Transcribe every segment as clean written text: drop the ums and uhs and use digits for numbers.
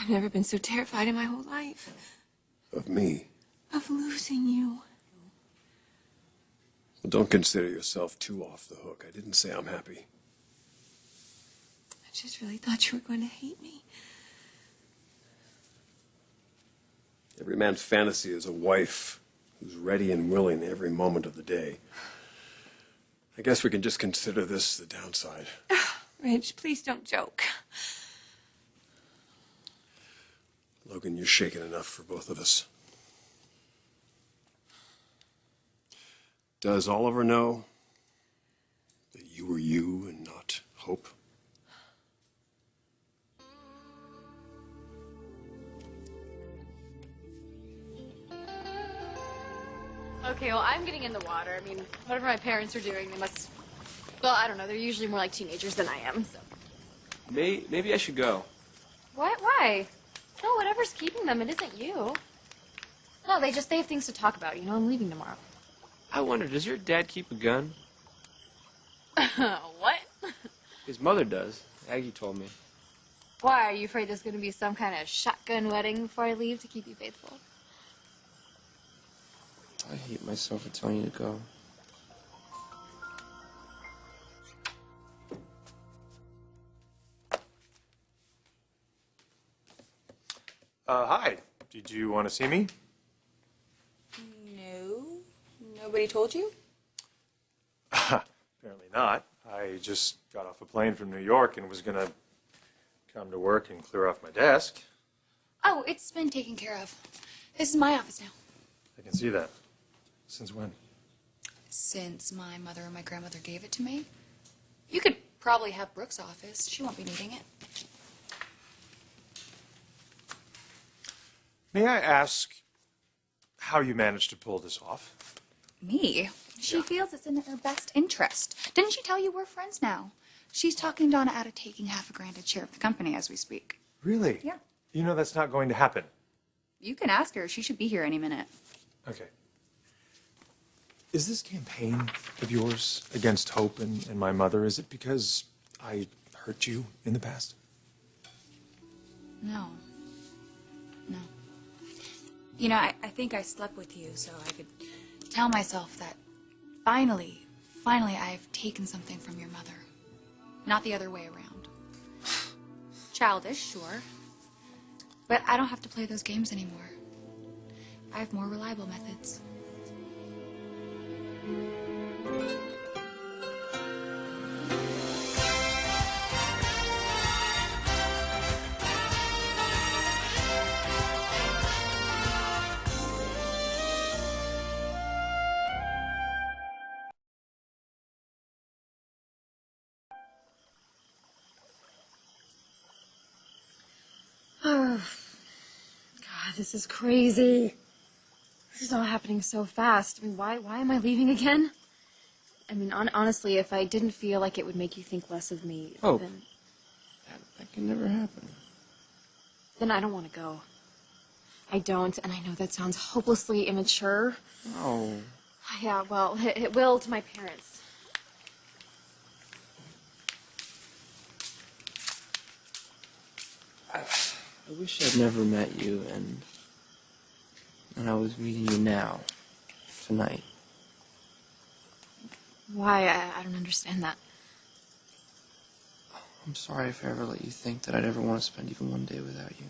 I've never been so terrified in my whole life. Of me? Of losing you. Well, don't consider yourself too off the hook. I didn't say I'm happy. I just really thought you were going to hate me. Every man's fantasy is a wife who's ready and willing every moment of the day. I guess we can just consider this the downside. Ridge, please don't joke. Logan, you're shaken enough for both of us. Does Oliver know that you were you and not Hope? Okay, well, I'm getting in the water. I mean, whatever my parents are doing, they must... Well, I don't know. They're usually more like teenagers than I am, so... Maybe I should go. What? Why? No, whatever's keeping them, it isn't you. No, they have things to talk about. You know, I'm leaving tomorrow. I wonder, does your dad keep a gun? What? His mother does. Aggie told me. Why? Are you afraid there's going to be some kind of shotgun wedding before I leave to keep you faithful? I hate myself for telling you to go. Hi. Did you want to see me? No. Nobody told you? Apparently not. I just got off a plane from New York and was going to come to work and clear off my desk. Oh, it's been taken care of. This is my office now. I can see that. Since when? Since my mother and my grandmother gave it to me. You could probably have Brooke's office. She won't be needing it. May I ask how you managed to pull this off? Me? She feels it's in her best interest. Didn't she tell you we're friends now? She's talking Donna out of taking $half a share of the company as we speak. Really? Yeah. You know that's not going to happen. You can ask her. She should be here any minute. Okay. Is this campaign of yours against Hope and my mother, is it because I hurt you in the past? No. No. You know, I think I slept with you so I could tell myself that finally I've taken something from your mother. Not the other way around. Childish, sure. But I don't have to play those games anymore. I have more reliable methods. Oh, God, this is crazy. This is all happening so fast. I mean, why am I leaving again? I mean, honestly, if I didn't feel like it would make you think less of me, Oh, then that can never happen. I don't want to go. I don't, and I know that sounds hopelessly immature. Oh. Yeah, well, it will to my parents. I wish I'd never met you, and I was meeting you now, tonight. Why? I don't understand that. I'm sorry if I ever let you think that I'd ever want to spend even one day without you.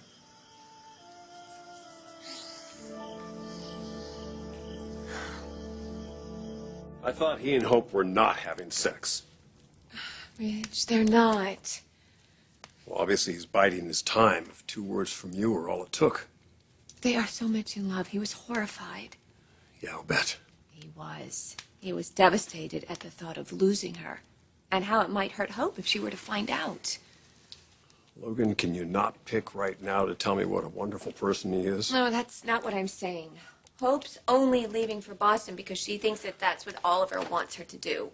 I thought he and Hope were not having sex. Ridge, they're not. Well, obviously he's biding his time. If 2 words from you were all it took. They are so much in love. He was horrified. Yeah, I'll bet. He was. He was devastated at the thought of losing her and how it might hurt Hope if she were to find out. Logan, can you not pick right now to tell me what a wonderful person he is? No, that's not what I'm saying. Hope's only leaving for Boston because she thinks that that's what Oliver wants her to do.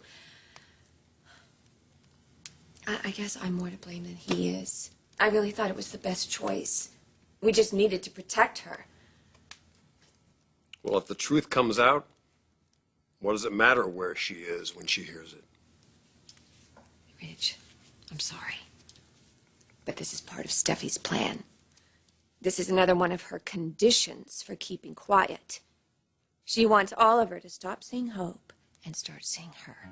I guess I'm more to blame than he is. I really thought it was the best choice. We just needed to protect her. Well, if the truth comes out, what does it matter where she is when she hears it? Ridge, I'm sorry. But this is part of Steffi's plan. This is another one of her conditions for keeping quiet. She wants Oliver to stop seeing Hope and start seeing her.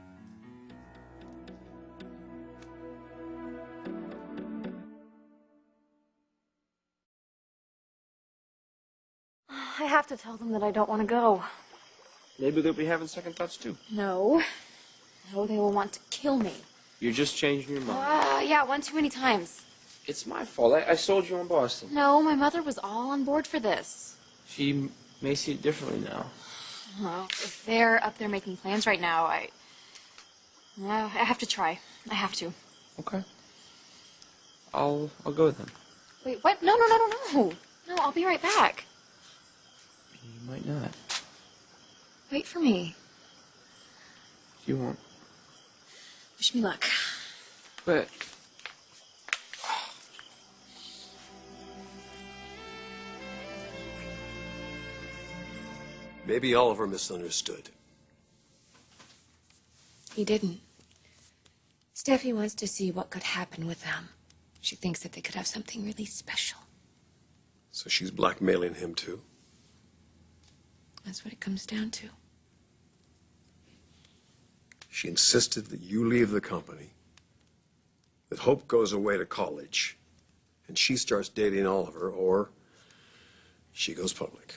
I have to tell them that I don't want to go. Maybe they'll be having second thoughts too. No. No, they will want to kill me. You're just changing your mind. Yeah, one too many times. It's my fault. I sold you on Boston. No, my mother was all on board for this. She may see it differently now. Well, if they're up there making plans right now, I have to try. I have to. Okay. I'll go with them. Wait, what? No. No, I'll be right back. You might not. Wait for me. You won't. Wish me luck. But Maybe Oliver misunderstood. He didn't. Steffi wants to see what could happen with them. She thinks that they could have something really special. So she's blackmailing him too? That's what it comes down to. She insisted that you leave the company, that Hope goes away to college, and she starts dating Oliver, or she goes public.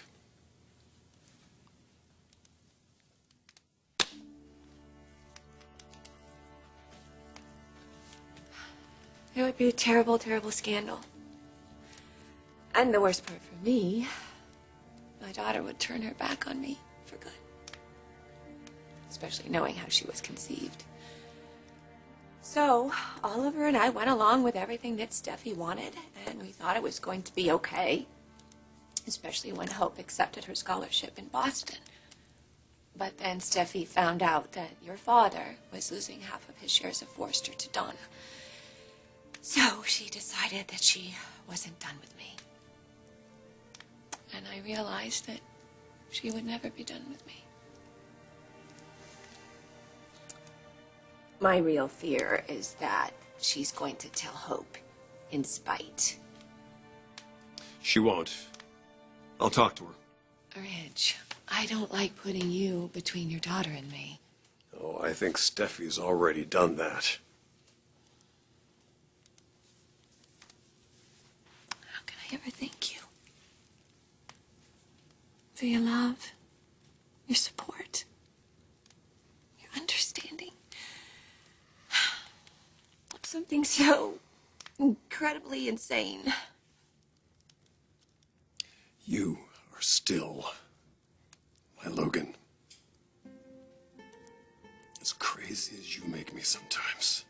It would be a terrible, terrible scandal. And the worst part for me, my daughter would turn her back on me for good. Especially knowing how she was conceived. So, Oliver and I went along with everything that Steffi wanted, and we thought it was going to be okay. Especially when Hope accepted her scholarship in Boston. But then Steffi found out that your father was losing half of his shares of Forrester to Donna. So she decided that she wasn't done with me. And I realized that she would never be done with me. My real fear is that she's going to tell Hope in spite. She won't. I'll talk to her. Ridge, I don't like putting you between your daughter and me. Oh, I think Steffi's already done that. How can I ever thank you? For your love, your support, your understanding of something so incredibly insane. You are still my Logan. As crazy as you make me sometimes.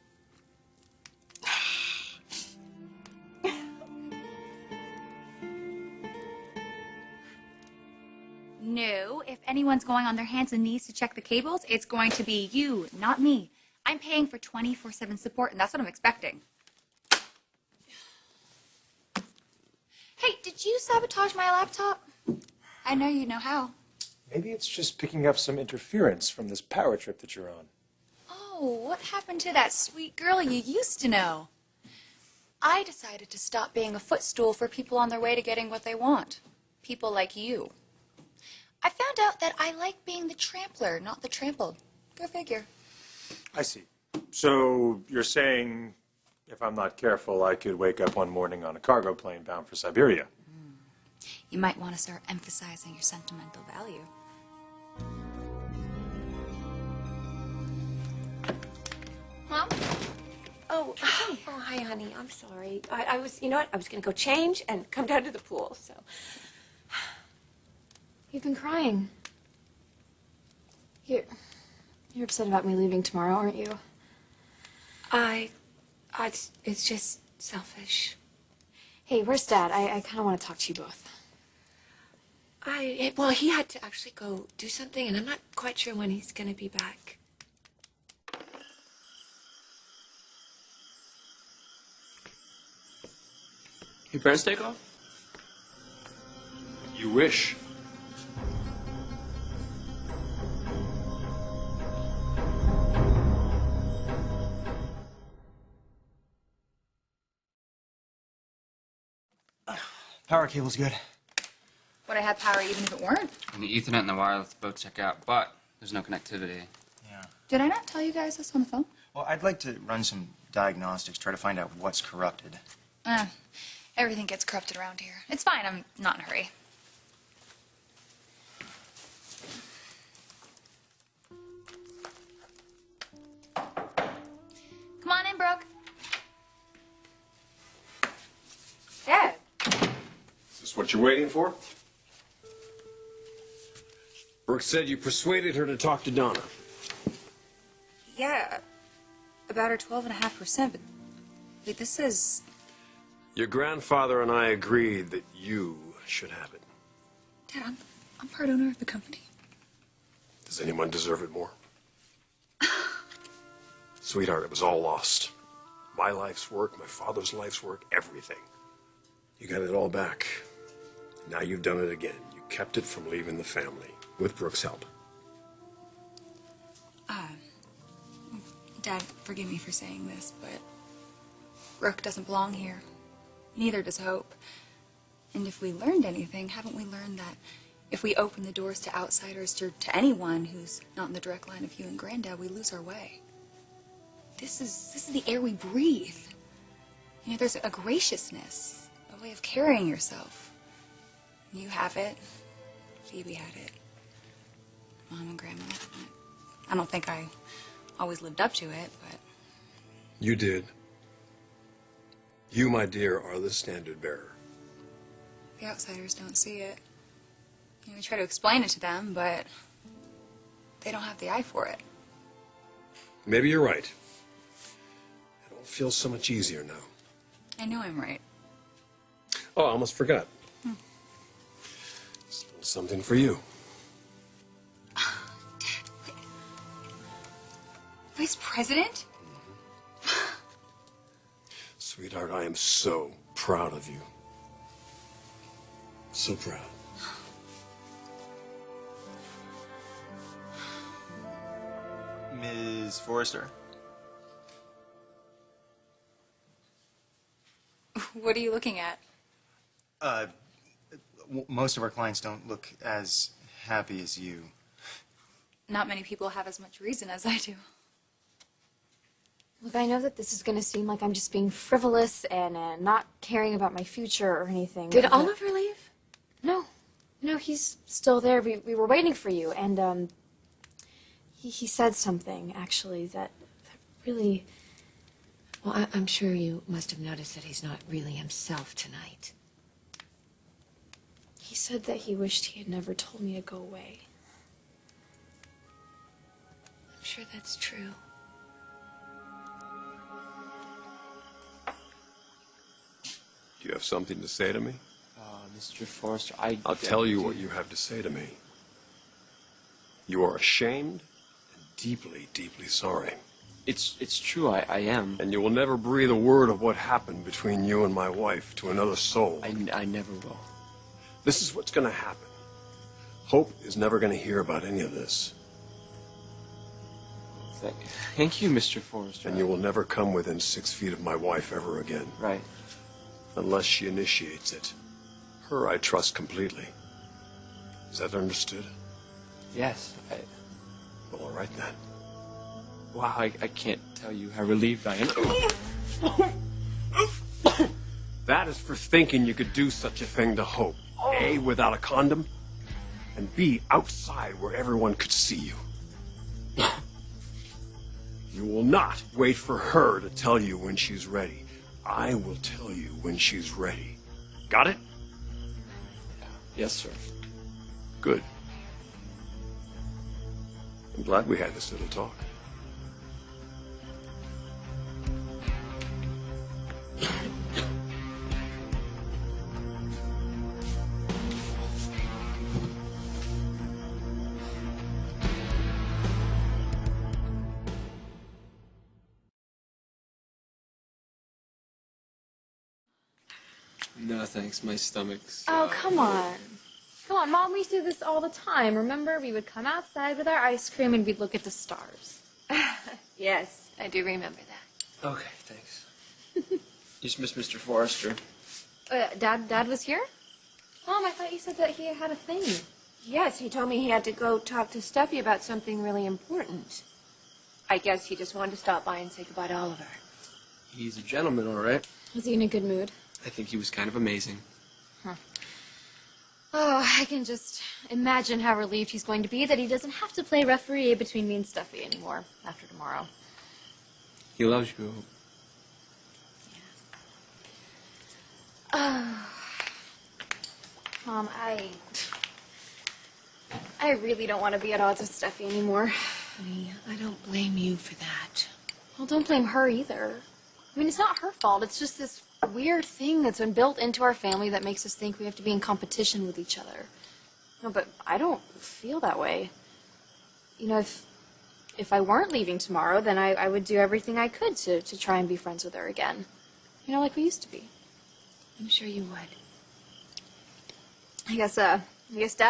No, if anyone's going on their hands and knees to check the cables, it's going to be you, not me. I'm paying for 24/7 support, and that's what I'm expecting. Hey, did you sabotage my laptop? I know you know how. Maybe it's just picking up some interference from this power trip that you're on. Oh, what happened to that sweet girl you used to know? I decided to stop being a footstool for people on their way to getting what they want. People like you. I found out that I like being the trampler, not the trampled. Go figure. I see. So you're saying if I'm not careful, I could wake up one morning on a cargo plane bound for Siberia. You might want to start emphasizing your sentimental value. Mom? Oh, hi, honey. I'm sorry. I was, you know what? I was going to go change and come down to the pool, so. You've been crying. You're upset about me leaving tomorrow, aren't you? It's just selfish. Hey, where's Dad? I kind of want to talk to you both. Well, he had to actually go do something, and I'm not quite sure when he's going to be back. Your parents take off? You wish. Power cable's good. Would I have power even if it weren't? And the Ethernet and the wireless both check out, but there's no connectivity. Yeah. Did I not tell you guys this on the phone? Well, I'd like to run some diagnostics, try to find out what's corrupted. Everything gets corrupted around here. It's fine, I'm not in a hurry. Come on in, Brooke. Dad. Is this what you're waiting for? Brooke said you persuaded her to talk to Donna. Yeah, about her 12.5%, but wait, this says... Your grandfather and I agreed that you should have it. Dad, I'm part owner of the company. Does anyone deserve it more? Sweetheart, it was all lost. My life's work, my father's life's work, everything. You got it all back. Now you've done it again. You kept it from leaving the family, with Brooke's help. Dad, forgive me for saying this, but Brooke doesn't belong here. Neither does Hope. And if we learned anything, haven't we learned that if we open the doors to outsiders, to anyone who's not in the direct line of you and Granddad, we lose our way? This is the air we breathe. You know, there's a graciousness, a way of carrying yourself. You have it. Phoebe had it. Mom and Grandma. I don't think I always lived up to it, but... You did. You, my dear, are the standard bearer. The outsiders don't see it. You know, we try to explain it to them, but they don't have the eye for it. Maybe you're right. It all feels so much easier now. I know I'm right. Oh, I almost forgot. Still something for you. Dad, wait. Vice President? Sweetheart, I am so proud of you. So proud. Ms. Forrester? What are you looking at? Most of our clients don't look as happy as you. Not many people have as much reason as I do. Look, I know that this is going to seem like I'm just being frivolous and not caring about my future or anything. Did but- Oliver leave? No, he's still there. We were waiting for you, and he said something, actually, that really... Well, I'm sure you must have noticed that he's not really himself tonight. He said that he wished he had never told me to go away. I'm sure that's true. Do you have something to say to me? Mr. Forrester, I'll tell you what you have to say to me. You are ashamed and deeply, deeply sorry. It's true, I am. And you will never breathe a word of what happened between you and my wife to another soul. I never will. This is what's going to happen. Hope is never going to hear about any of this. Thank you, Mr. Forrester. And you will never come within 6 feet of my wife ever again. Right. Unless she initiates it. Her I trust completely. Is that understood? Yes. Well, all right then. Wow, I can't tell you how relieved I am. That is for thinking you could do such a thing to Hope. A, without a condom, and B, outside where everyone could see you. You will not wait for her to tell you when she's ready. I will tell you when she's ready. Got it? Yes, sir. Good. I'm glad we had this little talk. No, thanks. My stomach's... Oh, come on. Come on, Mom, we used to do this all the time. Remember? We would come outside with our ice cream and we'd look at the stars. Yes, I do remember that. Okay, thanks. Just miss Mr. Forrester. Dad was here? Mom, I thought you said that he had a thing. Yes, he told me he had to go talk to Steffy about something really important. I guess he just wanted to stop by and say goodbye to Oliver. He's a gentleman, all right. Was he in a good mood? I think he was kind of amazing. Huh. Oh, I can just imagine how relieved he's going to be that he doesn't have to play referee between me and Steffy anymore after tomorrow. He loves you. Mom, I really don't want to be at odds with Steffy anymore. Honey, I don't blame you for that. Well, don't blame her either. I mean, it's not her fault. It's just this weird thing that's been built into our family that makes us think we have to be in competition with each other. No, but I don't feel that way. You know, if I weren't leaving tomorrow, then I would do everything I could to try and be friends with her again. You know, like we used to be. I'm sure you would. I guess Dad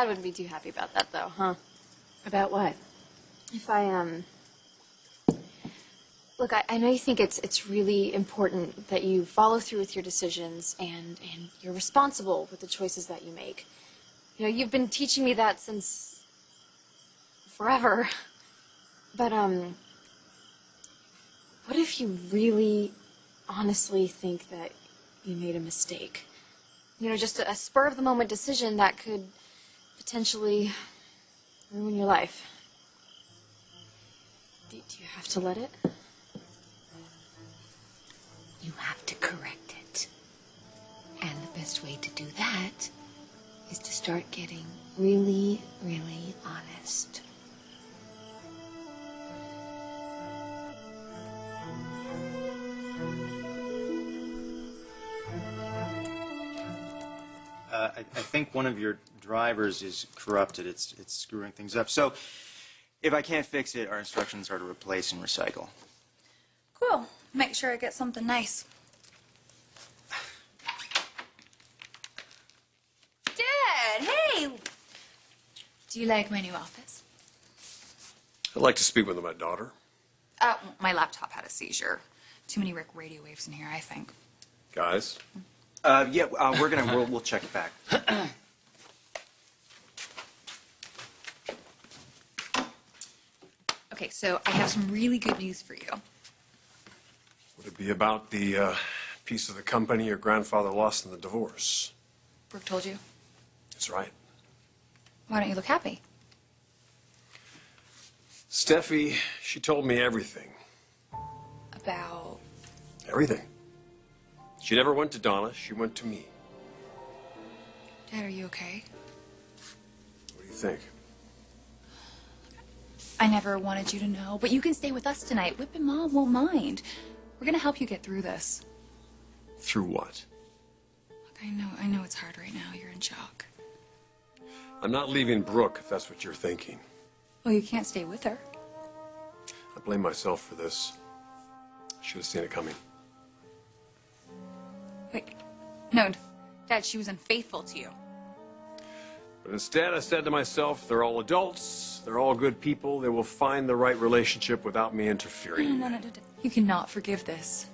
wouldn't be too happy about that, though, huh? About what? If I, Look, I know you think it's really important that you follow through with your decisions and you're responsible with the choices that you make. You know, you've been teaching me that since forever. But, what if you really honestly think that you made a mistake? You know, just a spur-of-the-moment decision that could potentially ruin your life. Do you have to let it? You have to correct it. And the best way to do that is to start getting really, really honest. I think one of your drivers is corrupted. It's screwing things up. So, if I can't fix it, our instructions are to replace and recycle. Cool. Make sure I get something nice. Dad, hey! Do you like my new office? I'd like to speak with my daughter. My laptop had a seizure. Too many radio waves in here, I think. Guys? We'll check it back. Okay, so I have some really good news for you. Would it be about the piece of the company your grandfather lost in the divorce? Brooke told you? That's right. Why don't you look happy? Steffi, she told me everything. About... Everything. She never went to Donna, she went to me. Dad, are you okay? What do you think? I never wanted you to know, but you can stay with us tonight. Whip and Mom won't mind. We're gonna help you get through this. Through what? Look, I know it's hard right now. You're in shock. I'm not leaving Brooke, if that's what you're thinking. Well, you can't stay with her. I blame myself for this. Should have seen it coming. Wait. No, Dad, she was unfaithful to you. But instead, I said to myself, they're all adults, they're all good people, they will find the right relationship without me interfering. No. You cannot forgive this.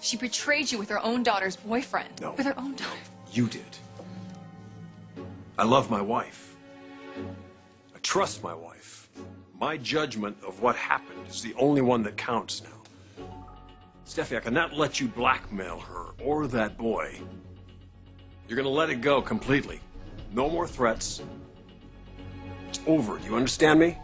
She betrayed you with her own daughter's boyfriend. No. With her own daughter. You did. I love my wife. I trust my wife. My judgment of what happened is the only one that counts now. Steffi, I cannot let you blackmail her or that boy. You're gonna let it go completely. No more threats. It's over. Do you understand me?